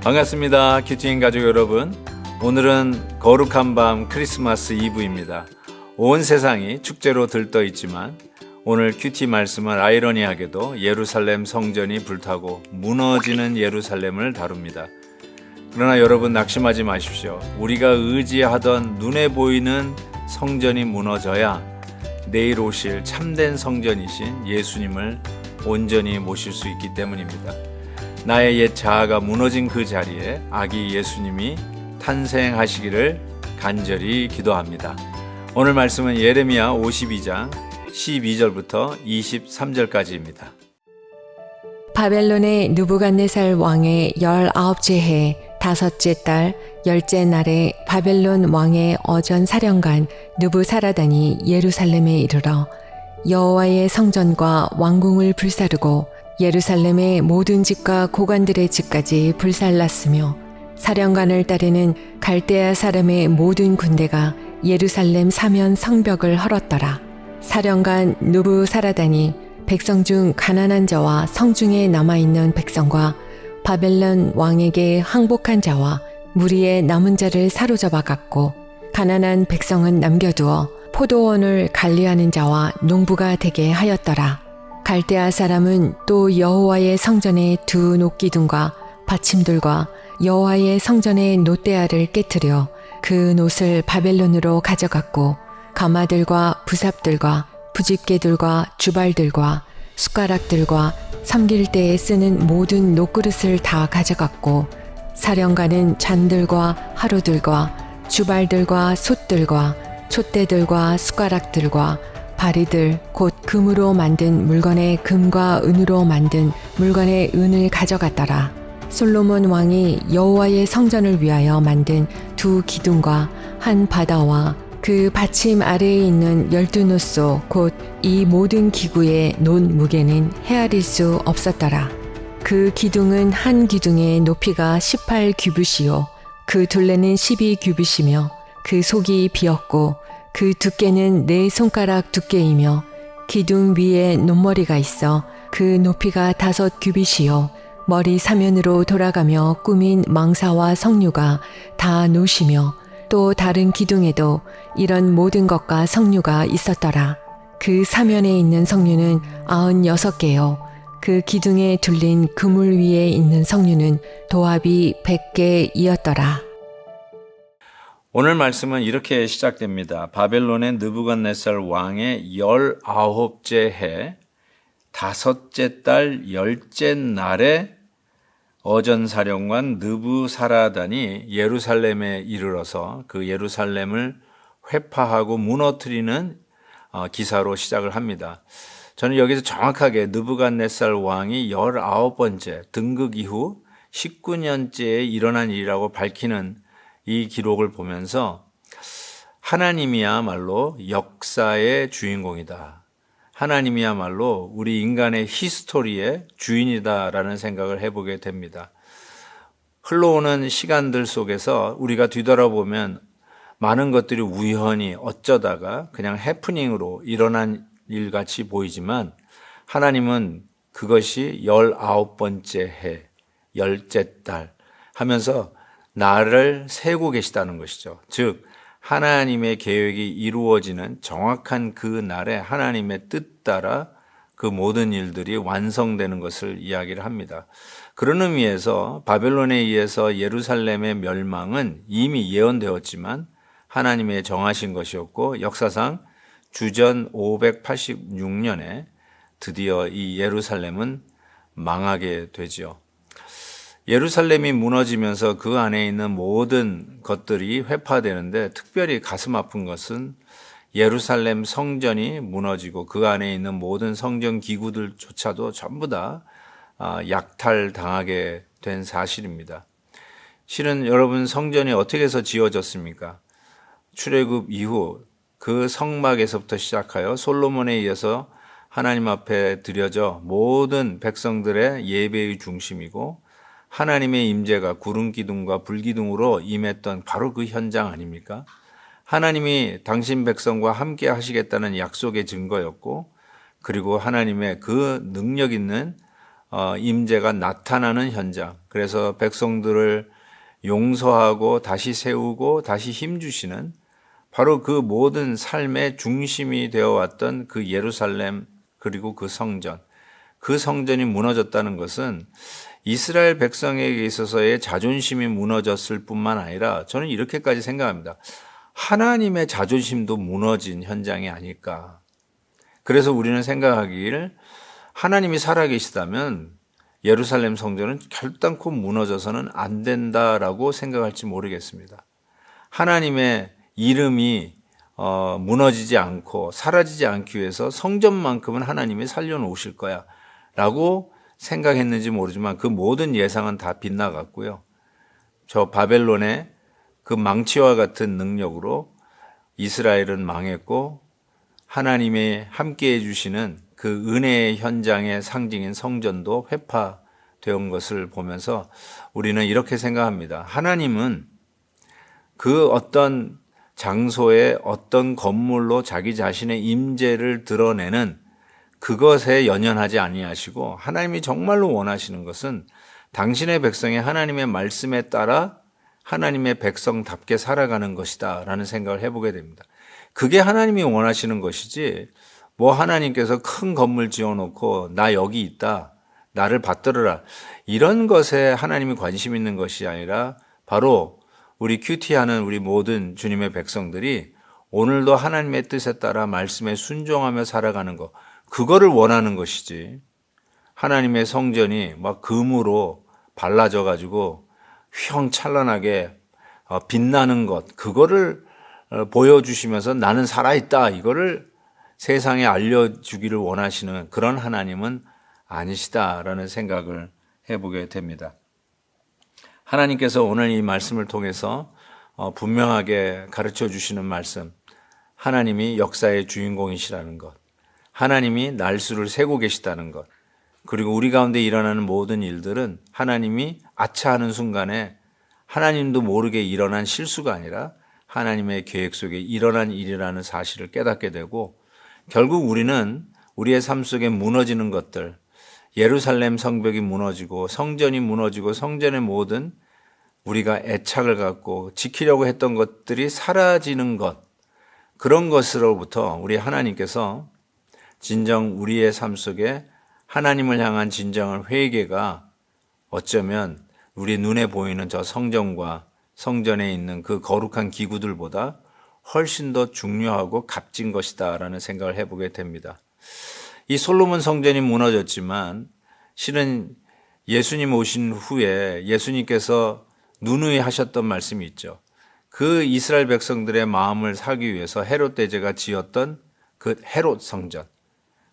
반갑습니다. 큐티인 가족 여러분. 오늘은 거룩한 밤 크리스마스 이브입니다. 온 세상이 축제로 들떠 있지만 오늘 큐티 말씀은 아이러니하게도 예루살렘 성전이 불타고 무너지는 예루살렘을 다룹니다. 그러나 여러분 낙심하지 마십시오. 우리가 의지하던 눈에 보이는 성전이 무너져야 내일 오실 참된 성전이신 예수님을 온전히 모실 수 있기 때문입니다. 나의 옛 자아가 무너진 그 자리에 아기 예수님이 탄생하시기를 간절히 기도합니다. 오늘 말씀은 예레미야 52장 12절부터 23절까지입니다. 바벨론의 느부갓네살 왕의 19째 해 5째 달 10째 날에 바벨론 왕의 어전 사령관 느부사라단이 예루살렘에 이르러 여호와의 성전과 왕궁을 불사르고 예루살렘의 모든 집과 고관들의 집까지 불살랐으며 사령관을 따르는 갈대아 사람의 모든 군대가 예루살렘 사면 성벽을 헐었더라. 사령관 느부사라단이 백성 중 가난한 자와 성중에 남아있는 백성과 바벨론 왕에게 항복한 자와 무리의 남은 자를 사로잡아 갔고 가난한 백성은 남겨두어 포도원을 관리하는 자와 농부가 되게 하였더라. 갈대아 사람은 또 여호와의 성전의 두 놋기둥과 받침들과 여호와의 성전의 놋대야를 깨뜨려 그 놋을 바벨론으로 가져갔고 가마들과 부삽들과 부집개들과 주발들과 숟가락들과 삼길 때에 쓰는 모든 놋그릇을 다 가져갔고 사령관은 잔들과 하루들과 주발들과 솥들과 촛대들과 숟가락들과 바리들 곧 금으로 만든 물건의 금과 은으로 만든 물건의 은을 가져갔더라. 솔로몬 왕이 여호와의 성전을 위하여 만든 두 기둥과 한 바다와 그 받침 아래에 있는 12놋소 곧 이 모든 기구의 놋 무게는 헤아릴 수 없었더라. 그 기둥은 한 기둥의 높이가 18규빗이요 그 둘레는 12규빗이며 그 속이 비었고 그 두께는 4손가락 두께이며 기둥 위에 놋머리가 있어 그 높이가 5규빗이요 머리 사면으로 돌아가며 꾸민 망사와 석류가 다 놋이며 또 다른 기둥에도 이런 모든 것과 석류가 있었더라. 그 사면에 있는 석류는 96개요 그 기둥에 둘린 그물 위에 있는 석류는 도합이 100개이었더라. 오늘 말씀은 이렇게 시작됩니다. 바벨론의 느부갓네살 왕의 19째 해 5째 달 10째 날에 어전사령관 느부사라단이 예루살렘에 이르러서 그 예루살렘을 회파하고 무너뜨리는 기사로 시작을 합니다. 저는 여기서 정확하게 느부갓네살 왕이 19번째 등극 이후 19년째에 일어난 일이라고 밝히는 이 기록을 보면서 하나님이야말로 역사의 주인공이다. 하나님이야말로 우리 인간의 히스토리의 주인이다라는 생각을 해보게 됩니다. 흘러오는 시간들 속에서 우리가 뒤돌아보면 많은 것들이 우연히 어쩌다가 그냥 해프닝으로 일어난 일같이 보이지만 하나님은 그것이 19번째 해, 10째 달 하면서 나를 세고 계시다는 것이죠. 즉 하나님의 계획이 이루어지는 정확한 그 날에 하나님의 뜻 따라 그 모든 일들이 완성되는 것을 이야기를 합니다. 그런 의미에서 바벨론에 의해서 예루살렘의 멸망은 이미 예언되었지만 하나님의 정하신 것이었고 역사상 주전 586년에 드디어 이 예루살렘은 망하게 되죠. 예루살렘이 무너지면서 그 안에 있는 모든 것들이 회파되는데 특별히 가슴 아픈 것은 예루살렘 성전이 무너지고 그 안에 있는 모든 성전 기구들조차도 전부 다 약탈당하게 된 사실입니다. 실은 여러분 성전이 어떻게 해서 지어졌습니까? 출애굽 이후 그 성막에서부터 시작하여 솔로몬에 의해서 하나님 앞에 드려져 모든 백성들의 예배의 중심이고 하나님의 임재가 구름 기둥과 불 기둥으로 임했던 바로 그 현장 아닙니까? 하나님이 당신 백성과 함께 하시겠다는 약속의 증거였고 그리고 하나님의 그 능력 있는 임재가 나타나는 현장. 그래서 백성들을 용서하고 다시 세우고 다시 힘주시는 바로 그 모든 삶의 중심이 되어 왔던 그 예루살렘 그리고 그 성전이 무너졌다는 것은 이스라엘 백성에게 있어서의 자존심이 무너졌을 뿐만 아니라 저는 이렇게까지 생각합니다. 하나님의 자존심도 무너진 현장이 아닐까. 그래서 우리는 생각하기를 하나님이 살아계시다면 예루살렘 성전은 결단코 무너져서는 안 된다라고 생각할지 모르겠습니다. 하나님의 이름이 무너지지 않고 사라지지 않기 위해서 성전만큼은 하나님이 살려놓으실 거야 라고 생각했는지 모르지만 그 모든 예상은 다 빗나갔고요. 저 바벨론의 그 망치와 같은 능력으로 이스라엘은 망했고 하나님이 함께해 주시는 그 은혜의 현장의 상징인 성전도 회파되온 것을 보면서 우리는 이렇게 생각합니다. 하나님은 그 어떤 장소에 어떤 건물로 자기 자신의 임재를 드러내는 그것에 연연하지 아니하시고 하나님이 정말로 원하시는 것은 당신의 백성이 하나님의 말씀에 따라 하나님의 백성답게 살아가는 것이다 라는 생각을 해보게 됩니다. 그게 하나님이 원하시는 것이지 뭐 하나님께서 큰 건물 지어놓고 나 여기 있다 나를 받들어라 이런 것에 하나님이 관심 있는 것이 아니라 바로 우리 큐티하는 우리 모든 주님의 백성들이 오늘도 하나님의 뜻에 따라 말씀에 순종하며 살아가는 것 그거를 원하는 것이지 하나님의 성전이 막 금으로 발라져 가지고 휘황찬란하게 빛나는 것 그거를 보여주시면서 나는 살아있다 이거를 세상에 알려주기를 원하시는 그런 하나님은 아니시다라는 생각을 해보게 됩니다. 하나님께서 오늘 이 말씀을 통해서 분명하게 가르쳐 주시는 말씀 하나님이 역사의 주인공이시라는 것 하나님이 날수를 세고 계시다는 것 그리고 우리 가운데 일어나는 모든 일들은 하나님이 아차하는 순간에 하나님도 모르게 일어난 실수가 아니라 하나님의 계획 속에 일어난 일이라는 사실을 깨닫게 되고 결국 우리는 우리의 삶 속에 무너지는 것들 예루살렘 성벽이 무너지고 성전이 무너지고 성전의 모든 우리가 애착을 갖고 지키려고 했던 것들이 사라지는 것 그런 것으로부터 우리 하나님께서 진정 우리의 삶 속에 하나님을 향한 진정한 회개가 어쩌면 우리 눈에 보이는 저 성전과 성전에 있는 그 거룩한 기구들보다 훨씬 더 중요하고 값진 것이다라는 생각을 해보게 됩니다. 이 솔로몬 성전이 무너졌지만 실은 예수님 오신 후에 예수님께서 누누이 하셨던 말씀이 있죠. 그 이스라엘 백성들의 마음을 사기 위해서 헤롯 대제가 지었던 그 헤롯 성전.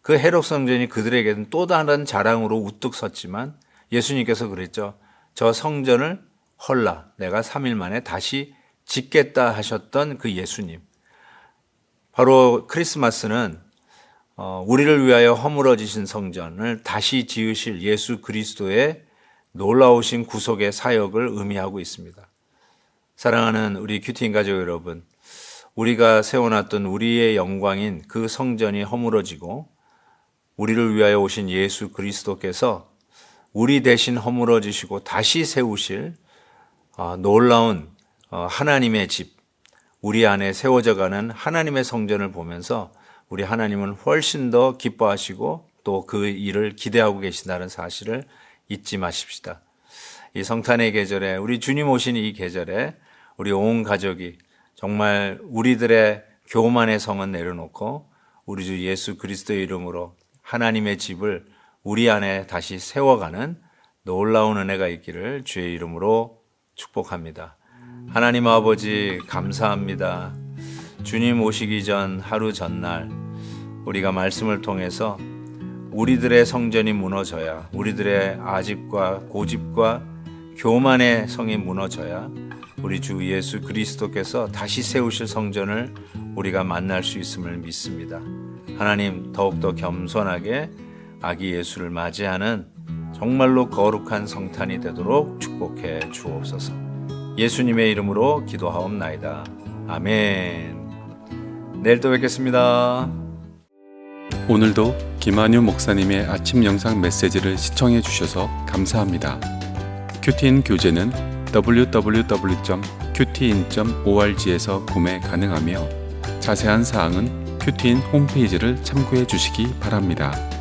그 헤롯 성전이 그들에게는 또 다른 자랑으로 우뚝 섰지만 예수님께서 그랬죠. 저 성전을 헐라 내가 3일 만에 다시 짓겠다 하셨던 그 예수님. 바로 크리스마스는 우리를 위하여 허물어지신 성전을 다시 지으실 예수 그리스도의 놀라우신 구속의 사역을 의미하고 있습니다. 사랑하는 우리 큐티인 가족 여러분, 우리가 세워놨던 우리의 영광인 그 성전이 허물어지고 우리를 위하여 오신 예수 그리스도께서 우리 대신 허물어지시고 다시 세우실 놀라운 하나님의 집, 우리 안에 세워져가는 하나님의 성전을 보면서 우리 하나님은 훨씬 더 기뻐하시고 또 그 일을 기대하고 계신다는 사실을 잊지 마십시다. 이 성탄의 계절에 우리 주님 오신 이 계절에 우리 온 가족이 정말 우리들의 교만의 성은 내려놓고 우리 주 예수 그리스도의 이름으로 하나님의 집을 우리 안에 다시 세워가는 놀라운 은혜가 있기를 주의 이름으로 축복합니다. 하나님 아버지 감사합니다. 주님 오시기 전 하루 전날 우리가 말씀을 통해서 우리들의 성전이 무너져야 우리들의 아집과 고집과 교만의 성이 무너져야 우리 주 예수 그리스도께서 다시 세우실 성전을 우리가 만날 수 있음을 믿습니다. 하나님 더욱더 겸손하게 아기 예수를 맞이하는 정말로 거룩한 성탄이 되도록 축복해 주옵소서. 예수님의 이름으로 기도하옵나이다. 아멘. 내일 또 뵙겠습니다. 오늘도 김한유 목사님의 아침 영상 메시지를 시청해 주셔서 감사합니다. 큐티인 교재는 www.qtin.org에서 구매 가능하며 자세한 사항은 큐티인 홈페이지를 참고해 주시기 바랍니다.